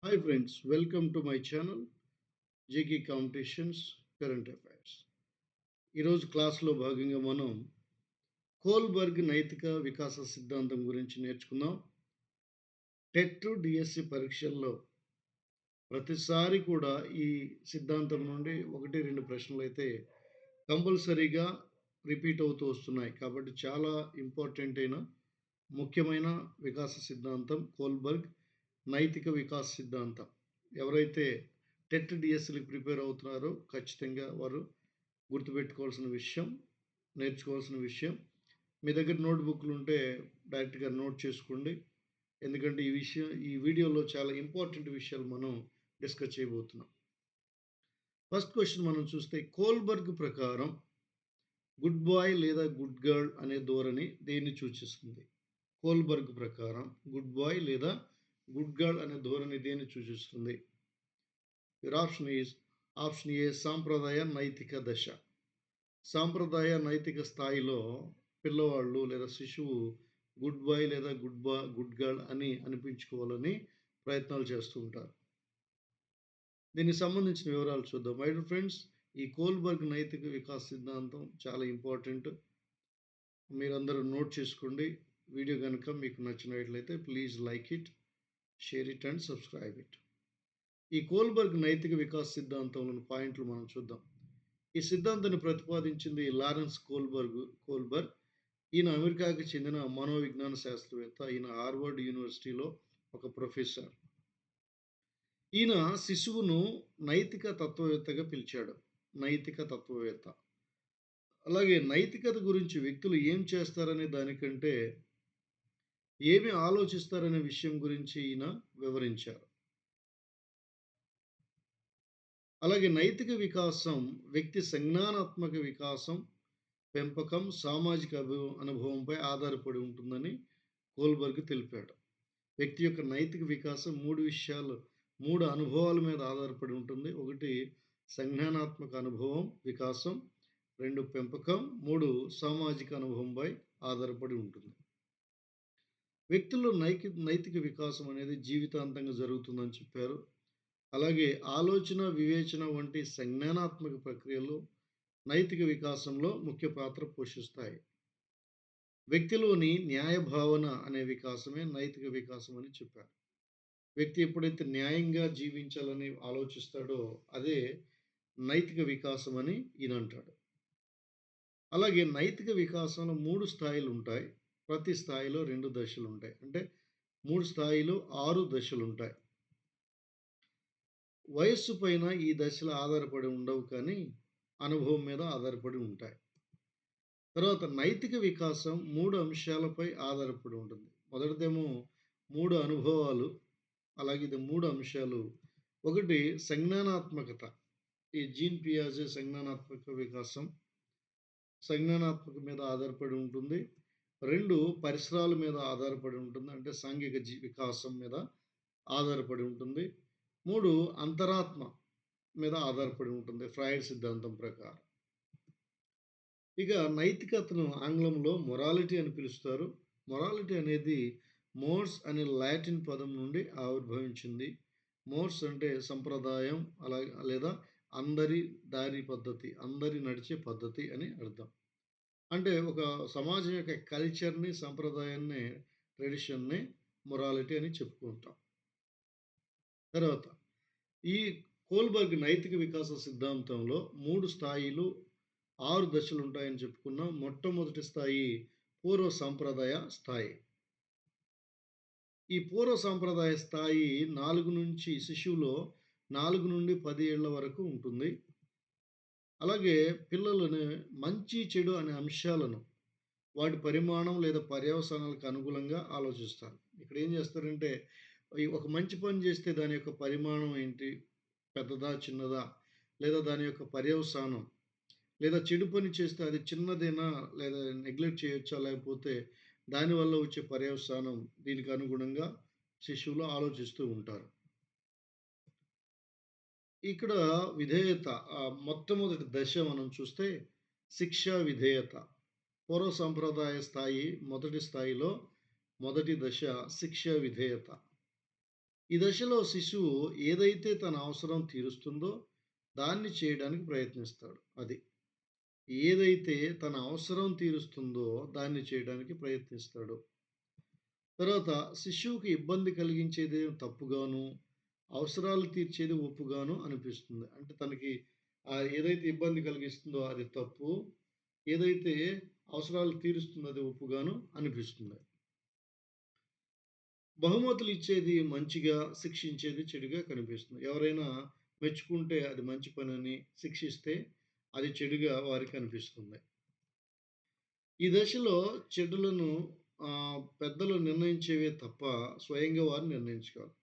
Hi friends, welcome to my channel JK competitions current affairs. ఈరోజు క్లాస్లో భాగంగా మనం కోల్బర్గ్ నైతిక వికాస సిద్ధాంతం గురించి నేర్చుకుందాం. టెట్ డిఎస్సి పరీక్షల్లో ప్రతిసారి కూడా ఈ సిద్ధాంతం నుండి 1-2 ప్రశ్నలు అయితే కంపల్సరీగా రిపీట్ అవుతూ వస్తున్నాయి. కాబట్టి చాలా ఇంపార్టెంట్ అయిన ముఖ్యమైన వికాస సిద్ధాంతం కోల్బర్గ్ నైతిక వికాస సిద్ధాంతం. ఎవరైతే టెట్ డిఎస్సికి ప్రిపేర్ అవుతున్నారో ఖచ్చితంగా వారు గుర్తుపెట్టుకోవాల్సిన విషయం, నేర్చుకోవాల్సిన విషయం. మీ దగ్గర నోట్బుక్లు ఉంటే డైరెక్ట్గా నోట్ చేసుకోండి. ఎందుకంటే ఈ వీడియోలో చాలా ఇంపార్టెంట్ విషయాలు మనం డిస్కస్ చేయబోతున్నాం. ఫస్ట్ క్వశ్చన్ మనం చూస్తే కోల్బర్గ్ ప్రకారం గుడ్ బాయ్ లేదా గుడ్ గర్ల్ అనే ధోరణి దేన్ని సూచిస్తుంది? కోల్బర్గ్ ప్రకారం గుడ్ బాయ్ లేదా గుడ్ గర్ల్ అనే ధోరణి దేన్ని సూచిస్తుంది? యువర్ ఆప్షన్ ఏ సాంప్రదాయ నైతిక దశ. సాంప్రదాయ నైతిక స్థాయిలో పిల్లవాళ్ళు లేదా శిశువు గుడ్ బాయ్ లేదా గుడ్ గర్ల్ అని అనిపించుకోవాలని ప్రయత్నాలు చేస్తూ ఉంటారు. దీనికి సంబంధించిన వివరాలు చూద్దాం. మై డియర్ ఫ్రెండ్స్, ఈ కోల్బర్గ్ నైతిక వికాస సిద్ధాంతం చాలా ఇంపార్టెంట్. మీరందరూ నోట్ చేసుకోండి. వీడియో కనుక మీకు నచ్చినట్లయితే please like it, share it and subscribe it. ఈ కోల్బర్గ్ నైతిక వికాస సిద్ధాంతంలోని పాయింట్లు మనం చూద్దాం. ఈ సిద్ధాంతాన్ని ప్రతిపాదించింది లారెన్స్ కోల్బర్గ్. ఈయన అమెరికాకి చెందిన మనోవిజ్ఞాన శాస్త్రవేత్త. ఈయన హార్వర్డ్ యూనివర్సిటీలో ఒక ప్రొఫెసర్. ఈయన శిశువును నైతిక తత్వవేత్తగా పిలిచాడు. నైతిక తత్వవేత్త. అలాగే నైతికత గురించి వ్యక్తులు ఏం చేస్తారనే దానికంటే ఏమి ఆలోచిస్తారనే విషయం గురించి ఈయన వివరించారు. అలాగే నైతిక వికాసం వ్యక్తి సంజ్ఞానాత్మక వికాసం, పెంపకం, సామాజిక అనుభవంపై ఆధారపడి ఉంటుందని కోల్బర్గ్ తెలిపాడు. వ్యక్తి యొక్క నైతిక వికాసం 3 అనుభవాల మీద ఆధారపడి ఉంటుంది. 1 సంజ్ఞానాత్మక అనుభవం, వికాసం. 2 పెంపకం. 3 సామాజిక అనుభవంపై ఆధారపడి ఉంటుంది. వ్యక్తుల్లో నైతిక వికాసం అనేది జీవితాంతంగా జరుగుతుందని చెప్పారు. అలాగే ఆలోచన, వివేచన వంటి సంజ్ఞానాత్మక ప్రక్రియలు నైతిక వికాసంలో ముఖ్య పాత్ర పోషిస్తాయి. వ్యక్తిలోని న్యాయ భావన అనే వికాసమే నైతిక వికాసం అని చెప్పారు. వ్యక్తి ఎప్పుడైతే న్యాయంగా జీవించాలని ఆలోచిస్తాడో అదే నైతిక వికాసం అని ఈయన అంటాడు. అలాగే నైతిక వికాసంలో 3 స్థాయిలు ఉంటాయి. ప్రతి స్థాయిలో 2 దశలు ఉంటాయి. అంటే 3 స్థాయిలో 6 దశలు ఉంటాయి. వయస్సు పైన ఈ దశలు ఆధారపడి ఉండవు, కానీ అనుభవం మీద ఆధారపడి ఉంటాయి. తర్వాత నైతిక వికాసం 3 అంశాలపై ఆధారపడి ఉంటుంది. మొదటిదేమో 3 అనుభవాలు. అలాగే ఇది 3 అంశాలు. 1 సంజ్ఞానాత్మకత. ఈ జీన్ పియాజే సంజ్ఞానాత్మక వికాసం సంజ్ఞానాత్మక మీద ఆధారపడి ఉంటుంది. 2 పరిసరాల మీద ఆధారపడి ఉంటుంది. అంటే సాంఘిక వికాసం మీద ఆధారపడి ఉంటుంది. 3 అంతరాత్మ మీద ఆధారపడి ఉంటుంది ఫ్రాయిడ్ సిద్ధాంతం ప్రకారం. ఇక నైతికతను ఆంగ్లంలో మొరాలిటీ అని పిలుస్తారు. మొరాలిటీ అనేది మోర్స్ అనే లాటిన్ పదం నుండి ఆవిర్భవించింది. మోర్స్ అంటే సంప్రదాయం లేదా అందరి దారి పద్ధతి, అందరి నడిచే పద్ధతి అని అర్థం. అంటే ఒక సమాజం యొక్క కల్చర్‌ని, సంప్రదాయాన్ని, ట్రెడిషన్‌ని మొరాలిటీ అని చెప్పుకుంటాం. తర్వాత ఈ కోల్బర్గ్ నైతిక వికాస సిద్ధాంతంలో 3 స్థాయిలు, 6 దశలు ఉంటాయని చెప్పుకున్నాం. మొట్టమొదటి స్థాయి పూర్వ సాంప్రదాయ స్థాయి. ఈ పూర్వ సాంప్రదాయ స్థాయి శిశువులో 4 నుండి 10 ఏళ్ల వరకు ఉంటుంది. అలాగే పిల్లలని మంచి, చెడు అనే అంశాలను వాటి పరిమాణం లేదా పర్యవసానాలకు అనుగుణంగా ఆలోచిస్తారు. ఇక్కడ ఏం చేస్తారంటే ఒక మంచి పని చేస్తే దాని యొక్క పరిమాణం ఏంటి? పెద్దదా? చిన్నదా? లేదా దాని యొక్క పర్యవసానం, లేదా చెడు పని చేస్తే అది చిన్నదేనా? లేదా నెగ్లెక్ట్ చేయొచ్చా? లేకపోతే దానివల్ల వచ్చే పర్యవసానం, దీనికి అనుగుణంగా శిశువులు ఆలోచిస్తూ ఉంటారు. ఇక్కడ విధేయత మొట్టమొదటి దశ మనం చూస్తే శిక్షా విధేయత. పూర్వ సంప్రదాయ స్థాయి మొదటి స్థాయిలో మొదటి దశ శిక్షా విధేయత. ఈ దశలో శిశువు ఏదైతే తన అవసరం తీరుస్తుందో దాన్ని చేయడానికి ప్రయత్నిస్తాడు. అది. ఏదైతే తన అవసరం తీరుస్తుందో దాన్ని చేయడానికి ప్రయత్నిస్తాడు. తర్వాత శిశువుకి ఇబ్బంది కలిగించేది తప్పుగాను, అవసరాలు తీర్చేది ఒప్పుగాను అనిపిస్తుంది. అంటే తనకి ఏదైతే ఇబ్బంది కలిగిస్తుందో అది తప్పు. ఏదైతే అవసరాలు తీరుస్తుందో అది ఒప్పుగాను అనిపిస్తుంది. బహుమతులు ఇచ్చేది మంచిగా, శిక్షించేది చెడుగా కనిపిస్తుంది. ఎవరైనా మెచ్చుకుంటే అది మంచి పనని, శిక్షిస్తే అది చెడుగా వారికి అనిపిస్తుంది. ఈ దశలో చెడులను పెద్దలు నిర్ణయించేవే తప్ప స్వయంగా వారు నిర్ణయించుకోవాలి.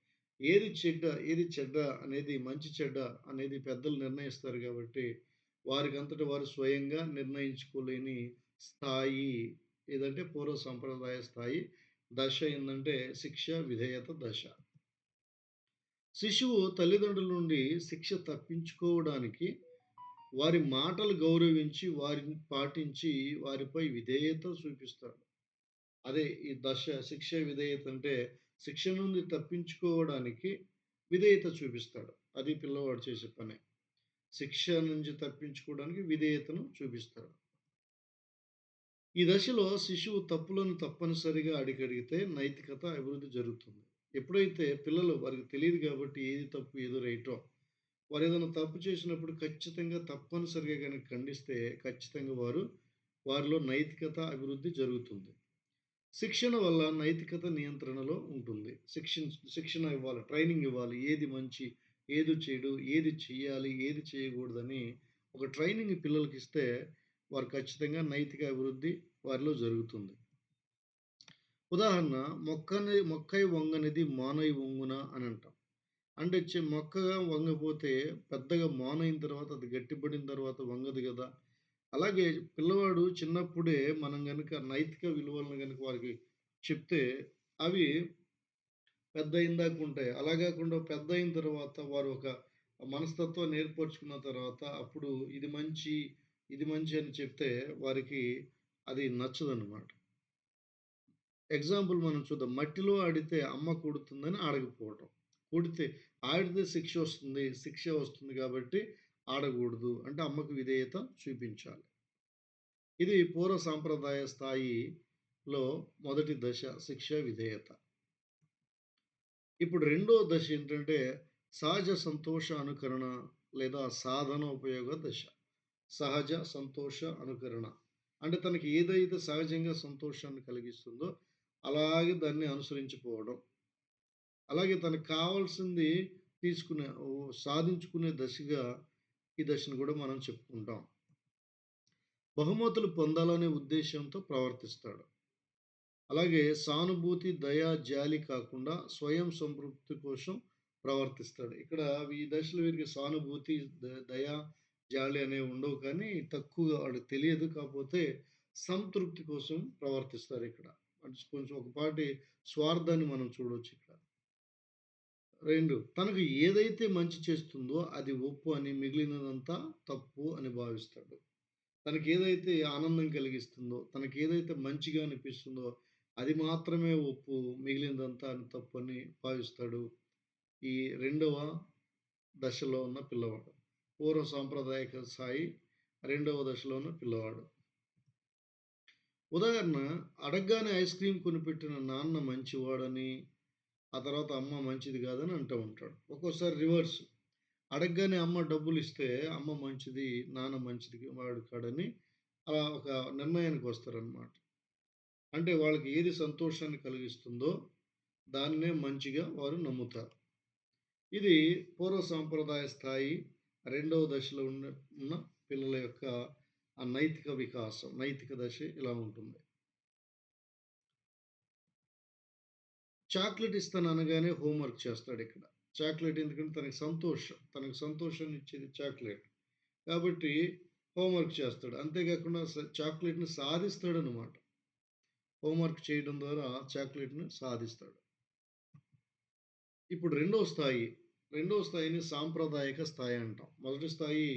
ఏది చెడ్డ, ఏది చెడ్డ అనేది మంచి చెడ్డ అనేది పెద్దలు నిర్ణయిస్తారు కాబట్టి వారికంతట వారు స్వయంగా నిర్ణయించుకోలేని స్థాయి ఏదంటే పూర్వ సంప్రదాయ స్థాయి దశ ఏందంటే శిక్ష విధేయత దశ. శిశువు తల్లిదండ్రుల నుండి శిక్ష తప్పించుకోవడానికి వారి మాటలు గౌరవించి, వారిని పాటించి, వారిపై విధేయత చూపిస్తాడు. అదే ఈ దశ శిక్ష విధేయత అంటే శిక్ష నుండి తప్పించుకోవడానికి విధేయత చూపిస్తాడు. అది పిల్లవాడు చేసే పని. శిక్ష నుంచి తప్పించుకోవడానికి విధేయతను చూపిస్తాడు. ఈ దశలో శిశువు తప్పులను తప్పనిసరిగా అడిగడిగితే నైతికత అభివృద్ధి జరుగుతుంది. ఎప్పుడైతే పిల్లలు వారికి తెలియదు కాబట్టి ఏది తప్పు, ఏది రైటో వారేదైనా తప్పు చేసినప్పుడు ఖచ్చితంగా తప్పనిసరిగా గనక ఖండిస్తే ఖచ్చితంగా వారిలో నైతికత అభివృద్ధి జరుగుతుంది. శిక్షణ వల్ల నైతికత నియంత్రణలో ఉంటుంది. శిక్షణ ఇవ్వాలి. ట్రైనింగ్ ఇవ్వాలి. ఏది మంచి, ఏది చెడు, ఏది చేయాలి, ఏది చేయకూడదని ఒక ట్రైనింగ్ పిల్లలకిస్తే వారు ఖచ్చితంగా నైతిక అభివృద్ధి వారిలో జరుగుతుంది. ఉదాహరణ మొక్కై వంగనిది మానై వంగున అని అంటాం. అంటే మొక్కగా వంగపోతే పెద్దగా మానయిన తర్వాత అది గట్టిపడిన తర్వాత వంగదు గదా! అలాగే పిల్లవాడు చిన్నప్పుడే మనం గనుక నైతిక విలువలను గనుక వారికి చెప్తే అవి పెద్దయిన దాకా ఉంటాయి. అలా గాకుండా పెద్దయిన తర్వాత వారు ఒక మనస్తత్వాన్ని ఏర్పరుచుకున్న తర్వాత అప్పుడు ఇది మంచి అని చెప్తే వారికి అది నచ్చదనమాట. ఎగ్జాంపుల్ మనం చూద్దాం. మట్టిలో ఆడితే అమ్మ కొడుతుందని ఆడకపోవటం. కొడితే ఆడితే శిక్ష వస్తుంది కాబట్టి ఆడకూడదు. అంటే అమ్మకు విధేయత చూపించాలి. ఇది పూర్వ సాంప్రదాయ స్థాయిలో మొదటి దశ శిక్ష విధేయత. ఇప్పుడు రెండో దశ ఏంటంటే సహజ సంతోష అనుకరణ లేదా సాధన ఉపయోగ దశ. సహజ సంతోష అనుకరణ. అంటే తనకి ఏదైతే సహజంగా సంతోషాన్ని కలిగిస్తుందో అలాగే దాన్ని అనుసరించిపోవడం. అలాగే తనకు కావాల్సింది సాధించుకునే దశగా ఈ దశను కూడా మనం చెప్పుకుంటాం. బహుమతులు పొందాలనే ఉద్దేశ్యంతో ప్రవర్తిస్తాడు. అలాగే సానుభూతి, దయ, జాలి కాకుండా స్వయం సంతృప్తి కోసం ప్రవర్తిస్తాడు. ఇక్కడ ఈ దశలో వీరికి సానుభూతి, దయ, జాలి అనేవి ఉండవు కానీ తక్కువగా వాడికి తెలియదు. కాకపోతే సంతృప్తి కోసం ప్రవర్తిస్తారిక్కడ. అంటే కొంచెం ఒకపాటి స్వార్థాన్ని మనం చూడొచ్చిక్కడ. 2 తనకు ఏదైతే మంచి చేస్తుందో అది ఒప్పు అని, మిగిలినదంతా తప్పు అని భావిస్తాడు. తనకేదైతే ఆనందం కలిగిస్తుందో, తనకేదైతే మంచిగా అనిపిస్తుందో అది మాత్రమే ఒప్పు, మిగిలినదంతా తప్పని భావిస్తాడు. ఈ రెండవ దశలో ఉన్న పిల్లవాడు. పూర్వ సాంప్రదాయక స్థాయి రెండవ దశలో ఉన్న పిల్లవాడు. ఉదాహరణ అడగగానే ఐస్ క్రీమ్ కొనిపెట్టిన నాన్న మంచివాడని, ఆ తర్వాత అమ్మ మంచిది కాదని అంటూ ఉంటాడు. ఒక్కోసారి రివర్స్. అడగగానే అమ్మ డబ్బులిస్తే అమ్మ మంచిది, నాన్న మంచిది వాడు కాడని అలా ఒక నిర్ణయానికి వస్తారనమాట. అంటే వాళ్ళకి ఏది సంతోషాన్ని కలిగిస్తుందో దాన్నే మంచిగా వారు నమ్ముతారు. ఇది పూర్వ సాంప్రదాయ స్థాయి రెండవ దశలో ఉన్న పిల్లల యొక్క ఆ నైతిక వికాసం, నైతిక దశ ఇలా ఉంటుంది. చాక్లెట్ ఇస్తాను అనగానే హోంవర్క్ చేస్తాడిక్కడ. చాక్లెట్ ఎందుకంటే తనకు సంతోషాన్ని ఇచ్చేది చాక్లెట్. కాబట్టి హోంవర్క్ చేస్తాడు. అంతేకాకుండా చాక్లెట్‌ని సాధిస్తాడనమాట. హోంవర్క్ చేయడం ద్వారా చాక్లెట్‌ని సాధిస్తాడు. ఇప్పుడు రెండో స్థాయిని సాంప్రదాయక స్థాయి అంటాం. మొదటి స్థాయి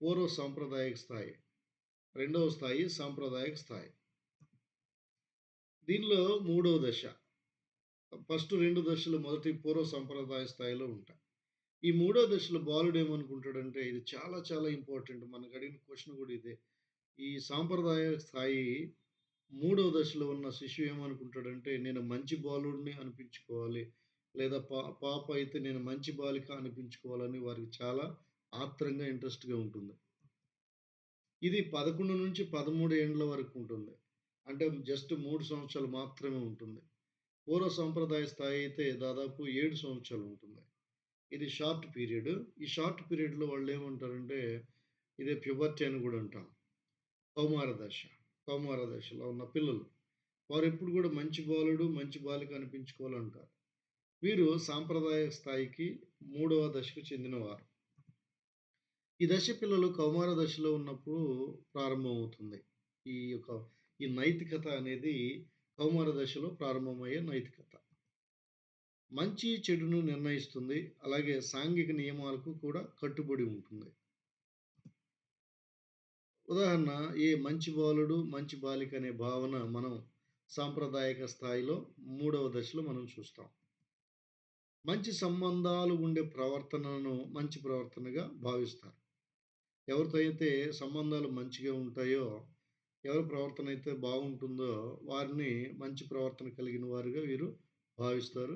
పూర్వ సాంప్రదాయక స్థాయి. రెండవ స్థాయి సాంప్రదాయక స్థాయి. దీనిలో మూడవ దశ ఫస్ట్ 2 దశలు మొదటి పూర్వ సంప్రదాయ స్థాయిలో ఉంటాయి. ఈ మూడో దశలో బాలుడేమనుకుంటాడంటే ఇది చాలా చాలా ఇంపార్టెంట్. మనకడిగిన క్వెషన్ గూడా ఇదే. ఈ సాంప్రదాయ స్థాయి మూడో దశలో ఉన్న శిశువు ఏమనుకుంటాడంటే నేను మంచి బాలుడిని అనిపించుకోవాలి. లేదా పాప అయితే నేను మంచి బాలిక అనిపించుకోవాలని వారికి చాలా ఆత్రంగా, ఇంట్రెస్ట్‌గా ఉంటుంది. ఇది 11-13 ఏండ్ల వరకు ఉంటుంది. అంటే జస్ట్ 3 సంవత్సరాలు మాత్రమే ఉంటుంది. పూర్వ సంప్రదాయ స్థాయి అయితే దాదాపు 7 సంవత్సరాలు ఉంటుంది. ఇది షార్ట్ పీరియడ్. ఈ షార్ట్ పీరియడ్‌లో వాళ్ళేమంటారంటే, ఇదే ప్యూబర్టీ అని గూడా అంటాం. కౌమార దశ. కౌమార దశలో ఉన్న పిల్లలు. వారెప్పుడు గూడా మంచి బాలుడు, మంచి బాలిక అనిపించుకోవాలంటారు. వీరు సాంప్రదాయ స్థాయికి మూడవ దశకు చెందినవారు. ఈ దశ పిల్లలు కౌమార దశలో ఉన్నప్పుడు ప్రారంభమవుతుంది. ఈ యొక్క ఈ నైతికత అనేది కౌమార దశలో ప్రారంభమయ్యే నైతికత. మంచి, చెడును నిర్ణయిస్తుంది. అలాగే సాంఘిక నియమాలకు కూడా కట్టుబడి ఉంటుంది. ఉదాహరణ ఏ మంచి బాలుడు, మంచి బాలిక అనే భావన మనం సాంప్రదాయక స్థాయిలో మూడవ దశలో మనం చూస్తాం. మంచి సంబంధాలు ఉండే ప్రవర్తనను మంచి ప్రవర్తనగా భావిస్తారు. ఎవరితో అయితే సంబంధాలు మంచిగా ఉంటాయో, ఎవరి ప్రవర్తన అయితే బాగుంటుందో వారిని మంచి ప్రవర్తన కలిగిన వారుగా వీరు భావిస్తారు.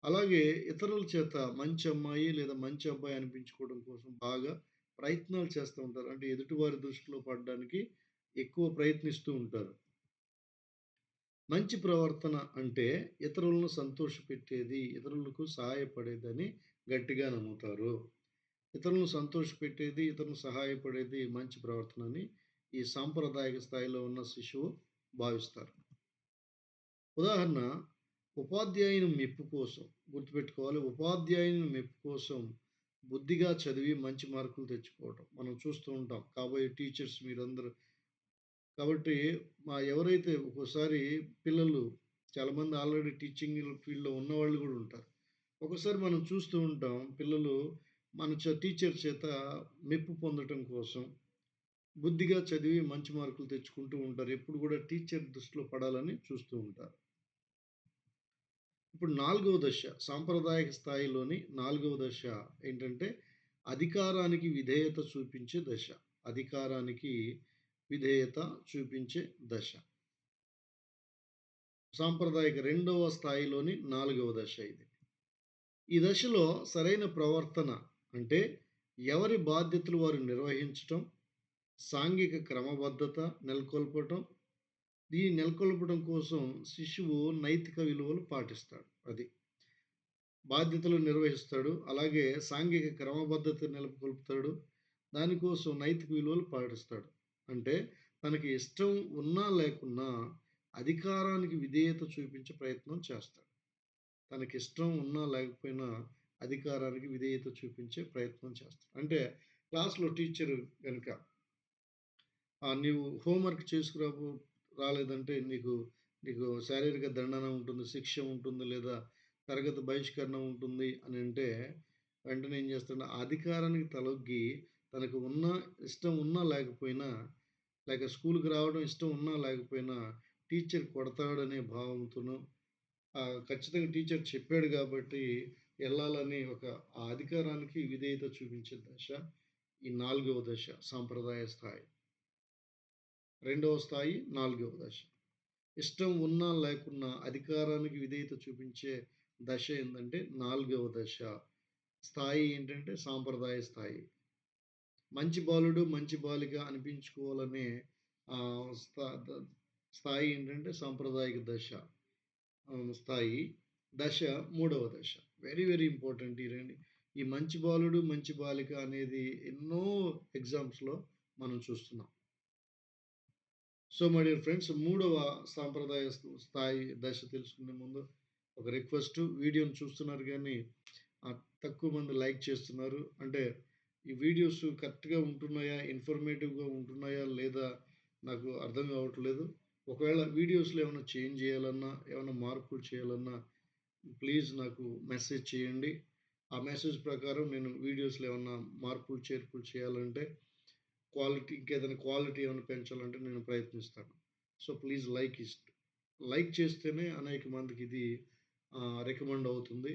అలాగే ఇతరుల చేత మంచి అమ్మాయి లేదా మంచి అబ్బాయి అనిపించుకోవడం కోసం బాగా ప్రయత్నాలు చేస్తూ ఉంటారు. అంటే ఎదుటివారి దృష్టిలో పడడానికి ఎక్కువ ప్రయత్నిస్తూ ఉంటారు. మంచి ప్రవర్తన అంటే ఇతరులను సంతోషపెట్టేది, ఇతరులకు సహాయపడేదని గట్టిగా నమ్ముతారు. ఇతరులను సంతోషపెట్టేది, ఇతరులకు సహాయపడేది మంచి ప్రవర్తన అని ఈ సాంప్రదాయక స్థాయిలో ఉన్న శిశువు భావిస్తారు. ఉదాహరణ ఉపాధ్యాయుని మెప్పు కోసం గుర్తుపెట్టుకోవాలి. ఉపాధ్యాయుని మెప్పు కోసం బుద్ధిగా చదివి మంచి మార్కులు తెచ్చుకోవటం. మనం చూస్తూ ఉంటాం. కాబోయే టీచర్స్ మీరందరూ. కాబట్టి ఎవరైతే ఒక్కోసారి పిల్లలు చాలామంది ఆల్రెడీ టీచింగ్ ఫీల్డ్‌లో ఉన్నవాళ్ళు గూడా ఉంటారు. ఒక్కోసారి మనం చూస్తూ ఉంటాం. పిల్లలు మన టీచర్ చేత మెప్పు పొందటం కోసం బుద్ధిగా చదివి మంచి మార్కులు తెచ్చుకుంటూ ఉంటారు. ఎప్పుడు గూడా టీచర్ దృష్టిలో పడాలని చూస్తూ ఉంటారు. ఇప్పుడు నాలుగవ దశ సాంప్రదాయక స్థాయిలోని నాలుగవ దశ ఏంటంటే, అధికారానికి విధేయత చూపించే దశ. అధికారానికి విధేయత చూపించే దశ. సాంప్రదాయక రెండవ స్థాయిలోని నాలుగవ దశ ఇది. ఈ దశలో సరైన ప్రవర్తన అంటే ఎవరి బాధ్యతలు వారు నిర్వహించటం, సాంఘిక క్రమబద్ధత నెలకొల్పటం, దీన్ని నెలకొల్పడం కోసం శిశువు నైతిక విలువలు పాటిస్తాడు. అది. బాధ్యతలు నిర్వహిస్తాడు. అలాగే సాంఘిక క్రమబద్ధత నెలకొల్పుతాడు. దానికోసం నైతిక విలువలు పాటిస్తాడు. అంటే తనకి ఇష్టం ఉన్నా లేకున్నా అధికారానికి విధేయత చూపించే ప్రయత్నం చేస్తాడు. తనకిష్టం ఉన్నా లేకపోయినా అధికారానికి విధేయత చూపించే ప్రయత్నం చేస్తాడు. అంటే క్లాస్‌లో టీచరు గనుక నీవు హోంవర్క్ రాలేదంటే నీకు శారీరక దండన ఉంటుంది, శిక్ష ఉంటుంది లేదా తరగతి బహిష్కరణ ఉంటుంది అనంటే, వెంటనే ఏం చేస్తాడు ఆ అధికారానికి తలొగ్గి తనకు ఇష్టం ఉన్నా లేకపోయినా, లేక స్కూలుకి రావడం ఇష్టం ఉన్నా లేకపోయినా టీచర్ కొడతాడనే భావంతోనో, ఖచ్చితంగా టీచర్ చెప్పాడు గాబట్టి ఎళ్ళాలని ఆ అధికారానికి విధేయత చూపించే దశ ఈ నాలుగవ దశ సాంప్రదాయ స్థాయి. రెండవ స్థాయి నాలుగవ దశ. ఇష్టం ఉన్నా లేకున్నా అధికారానికి విధేయత చూపించే దశ ఏందంటే నాలుగవ దశ. స్థాయి ఏంటంటే సాంప్రదాయ స్థాయి. మంచి బాలుడు, మంచి బాలిక అనిపించుకోవాలనే ఆహ్, స్థా ద స్థాయి ఏంటంటే సాంప్రదాయిక దశ. స్థాయి. దశ మూడవ దశ. వెరీ వెరీ ఇంపార్టెంట్ ఈ రెండు. ఈ మంచి బాలుడు, మంచి బాలిక అనేది ఎన్నో ఎగ్జామ్స్‌లో మనం చూస్తున్నాం. సో, మై డియర్ ఫ్రెండ్స్ మూడవ సాంప్రదాయ స్థాయి దశ తెలుసుకునే ముందు ఒక రిక్వెస్ట్ వీడియోని చూస్తున్నారు గానీ తక్కువ మంది లైక్ చేస్తున్నారు. అంటే ఈ వీడియోస్ కరెక్ట్‌గా ఉంటున్నాయా? ఇన్ఫర్మేటివ్‌గా ఉంటున్నాయా? లేదా? నాకు అర్థం కావట్లేదు. ఒకవేళ వీడియోస్‌లో ఏమైనా చేంజ్ చేయాలన్నా, ఏమైనా మార్పులు చేయాలన్నా ప్లీజ్ నాకు మెసేజ్ చేయండి. ఆ మెసేజ్ ప్రకారం నేను వీడియోస్‌లో ఏమన్నా మార్పులు, చేర్పులు చేయాలంటే ఇంకేదైనా క్వాలిటీ ఏమైనా పెంచాలంటే నేను ప్రయత్నిస్తాను. సో, ప్లీజ్ లైక్ చేస్తేనే అనేక మందికి ఇది రికమెండ్ అవుతుంది.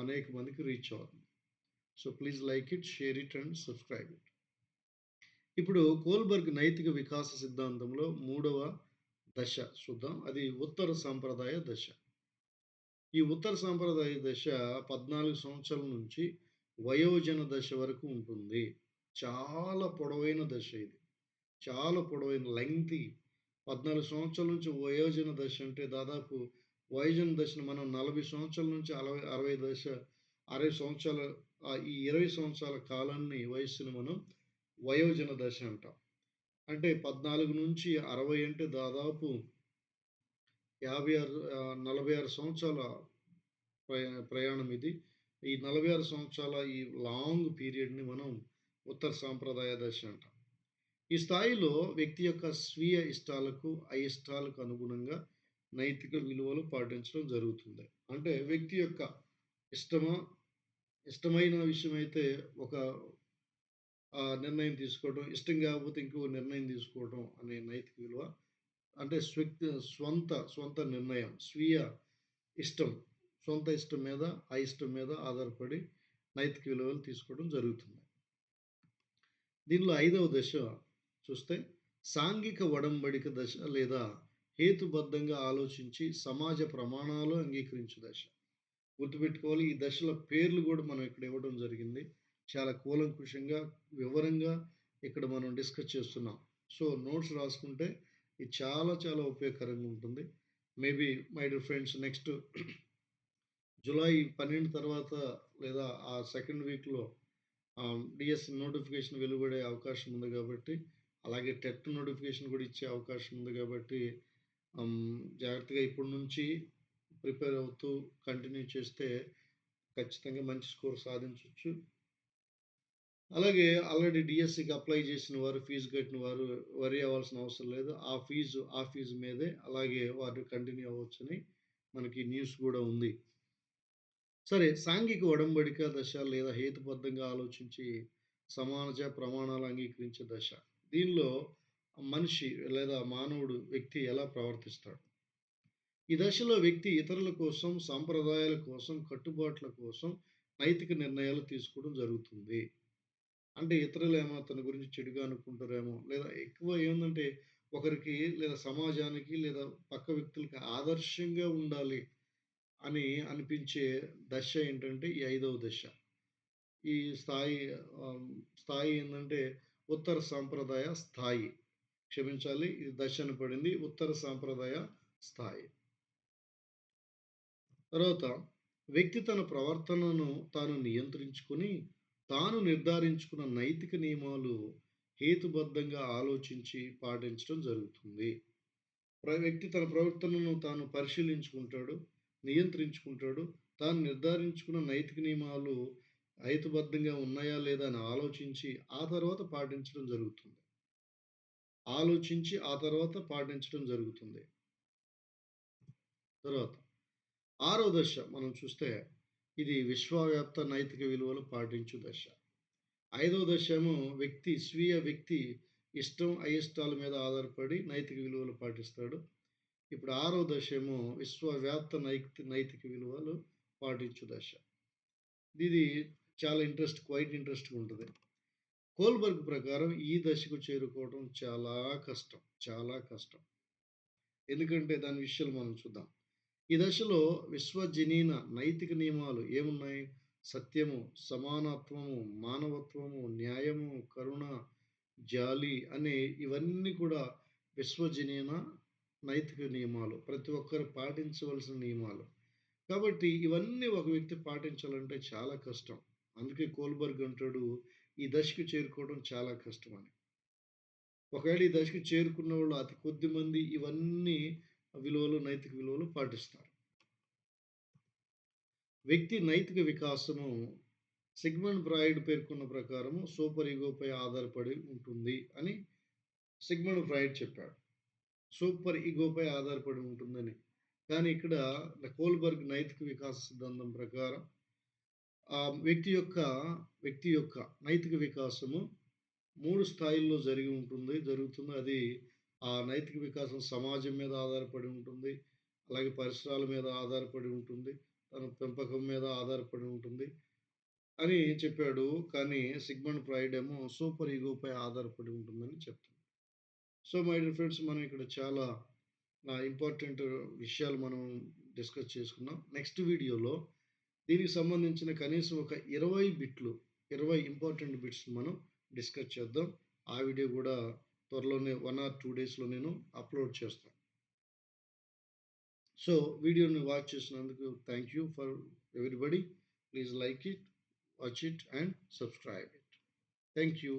అనేక మందికి రీచ్ అవుతుంది. So, please like it, share it and subscribe it. ఇప్పుడు కోల్బర్గ్ నైతిక వికాస సిద్ధాంతంలో మూడవ దశ చూద్దాం. అది ఉత్తర సాంప్రదాయ దశ. ఈ ఉత్తర సాంప్రదాయ దశ 14 సంవత్సరాల నుంచి వయోజన దశ వరకు ఉంటుంది. చాలా పొడవైన దశ ఇది. చాలా పొడవైన లెంగ్తీ 14 సంవత్సరాల నుంచి వయోజన దశ అంటే దాదాపు వయోజన దశను మనం 40 సంవత్సరాల నుంచి 60 దశ 60 సంవత్సరాల ఈ 20 సంవత్సరాల కాలాన్ని వయస్సుని మనం వయోజన దశ అంటాం. అంటే 14-60 అంటే దాదాపు 46 సంవత్సరాల ప్రయాణం ఇది. ఈ 46 సంవత్సరాల ఈ లాంగ్ పీరియడ్‌ని మనం ఉత్తర సాంప్రదాయ దశ అంటాం. ఈ స్థాయిలో వ్యక్తి యొక్క స్వీయ ఇష్టాలకు, అయిష్టాలకు అనుగుణంగా నైతిక విలువలు పాటించడం జరుగుతుంది. అంటే వ్యక్తి యొక్క ఇష్టమా ఇష్టమైన విషయమైతే ఒక నిర్ణయం తీసుకోవడం, ఇష్టం కాకపోతే ఇంకో నిర్ణయం తీసుకోవడం అనే నైతిక విలువ. అంటే స్వంత నిర్ణయం, స్వీయ ఇష్టం, సొంత ఇష్టం మీద, అయిష్టం మీద ఆధారపడి నైతిక విలువలు తీసుకోవడం జరుగుతుంది. దీనిలో 5వ దశ చూస్తే సాంఘిక ఒడంబడిక దశ లేదా హేతుబద్ధంగా ఆలోచించి సమాజ ప్రమాణాలు అంగీకరించు దశ. గుర్తుపెట్టుకోవాలి, ఈ దశల పేర్లు కూడా మనం ఇక్కడ ఇవ్వడం జరిగింది. చాలా కూలంకుషంగా, వివరంగా ఇక్కడ మనం డిస్కస్ చేస్తున్నాం. సో, నోట్స్ రాసుకుంటే ఇది చాలా చాలా ఉపయోగకరంగా ఉంటుంది. Maybe my dear friends, next July 12 తర్వాత లేదా ఆ సెకండ్ వీక్‌లో డీఎస్‌సీ నోటిఫికేషన్ వెలువడే అవకాశం ఉంది కాబట్టి, అలాగే టెట్ నోటిఫికేషన్ కూడా ఇచ్చే అవకాశం ఉంది కాబట్టి, జాగ్రత్తగా ఇప్పటి నుంచి ప్రిపేర్ అవుతూ కంటిన్యూ చేస్తే ఖచ్చితంగా మంచి స్కోర్ సాధించొచ్చు. అలాగే ఆల్రెడీ డీఎస్‌సీకి అప్లై చేసిన వారు, ఫీజు కట్టిన వారు వరీ అవ్వాల్సిన అవసరం లేదు. ఆ ఫీజు మీదే అలాగే వారు కంటిన్యూ అవ్వొచ్చని మనకి న్యూస్ కూడా ఉంది. సరే, సాంఘిక ఒడంబడిక దశ లేదా హేతుబద్ధంగా ఆలోచించి సమాజ ప్రమాణాలు అంగీకరించే దశ. దీనిలో మనిషి లేదా మానవుడు, వ్యక్తి ఎలా ప్రవర్తిస్తాడు? ఈ దశలో వ్యక్తి ఇతరుల కోసం, సాంప్రదాయాల కోసం, కట్టుబాట్ల కోసం నైతిక నిర్ణయాలు తీసుకోవడం జరుగుతుంది. అంటే ఇతరులేమో తన గురించి చెడుగా అనుకుంటారేమో, లేదా ఎక్కువ ఏందంటే ఒకరికి లేదా సమాజానికి లేదా పక్క వ్యక్తులకి ఆదర్శంగా ఉండాలి అని అనిపించే దశ ఏంటంటే ఈ 5వ దశ. ఈ స్థాయి స్థాయి ఏందంటే ఉత్తర సాంప్రదాయ స్థాయి. క్షమించాలి, ఇది దశ అని పడింది. ఉత్తర సాంప్రదాయ స్థాయి. తర్వాత వ్యక్తి తన ప్రవర్తనను తాను నియంత్రించుకొని, తాను నిర్ధారించుకున్న నైతిక నియమాలు హేతుబద్ధంగా ఆలోచించి పాటించడం జరుగుతుంది. వ్యక్తి తన ప్రవర్తనను తాను పరిశీలించుకుంటాడు, నియంత్రించుకుంటాడు. తాను నిర్ధారించుకున్న నైతిక నియమాలు హేతుబద్ధంగా ఉన్నాయా లేదా అని ఆలోచించి, ఆ తర్వాత పాటించడం జరుగుతుంది. ఆలోచించి ఆ తర్వాత పాటించడం జరుగుతుంది. తర్వాత 6వ దశ మనం చూస్తే ఇది విశ్వవ్యాప్త నైతిక విలువలు పాటించు దశ. 5వ దశ ఏమో వ్యక్తి ఇష్టం, అయిష్టాల మీద ఆధారపడి నైతిక విలువలు పాటిస్తాడు. ఇప్పుడు 6వ దశ ఏమో విశ్వవ్యాప్త నైతిక విలువలు పాటించు దశ. ఇది చాలా క్వైట్ ఇంట్రెస్ట్‌గా ఉంటది. కోల్బర్గ్ ప్రకారం ఈ దశకు చేరుకోవడం చాలా కష్టం. చాలా కష్టం. ఎందుకంటే దాని విషయాలు మనం చూద్దాం. ఈ దశలో విశ్వజనీన నైతిక నియమాలు ఏమున్నాయి? సత్యము, సమానత్వము, మానవత్వము, న్యాయము, కరుణ, జాలి అనే ఇవన్నీ కూడా విశ్వజనీన నైతిక నియమాలు. ప్రతి ఒక్కరు పాటించవలసిన నియమాలు. కాబట్టి ఇవన్నీ ఒక వ్యక్తి పాటించాలంటే చాలా కష్టం. అందుకే కోల్బర్గ్ అంటాడు, ఈ దశకు చేరుకోవడం చాలా కష్టమని. ఒకవేళ ఈ దశకు చేరుకున్నోళ్ళు అతి కొద్ది మంది ఇవన్నీ నైతిక విలువలు పాటిస్తారు. వ్యక్తి నైతిక వికాసము సిగ్మండ్ ఫ్రాయిడ్ పేర్కొన్న ప్రకారము సూపర్ ఈగోపై ఆధారపడి ఉంటుంది అని సిగ్మండ్ ఫ్రాయిడ్ చెప్పాడు. సూపర్ ఈగోపై ఆధారపడి ఉంటుందని. కానీ ఇక్కడ కోల్బర్గ్ నైతిక వికాస సిద్ధాంతం ప్రకారం వ్యక్తి యొక్క నైతిక వికాసము 3 స్థాయిల్లో జరుగుతుంది. అది ఆ నైతిక వికాసం సమాజం మీద ఆధారపడి ఉంటుంది. అలాగే పరిసరాల మీద ఆధారపడి ఉంటుంది. తన పెంపకం మీద ఆధారపడి ఉంటుంది అని చెప్పాడు. కానీ సిగ్మండ్ ఫ్రాయిడ్ ఏమో సూపర్ ఈగోపై ఆధారపడి ఉంటుందని చెప్తున్నాడు. సో, మై డియర్ ఫ్రెండ్స్, మనం ఇక్కడ చాలా ఇంపార్టెంట్ విషయాలు మనం డిస్కస్ చేసుకున్నాం. నెక్స్ట్ వీడియోలో దీనికి సంబంధించిన కనీసం ఒక 20 బిట్లు, 20 ఇంపార్టెంట్ బిట్స్ మనం డిస్కస్ చేద్దాం. ఆ వీడియో కూడా త్వరలోనే 1 ఆర్ 2 డేస్‌లో నేను అప్‌లోడ్ చేస్తాను. సో, వీడియోని వాచ్ చేసినందుకు thank you for everybody. Please like it, watch it and subscribe it. Thank you.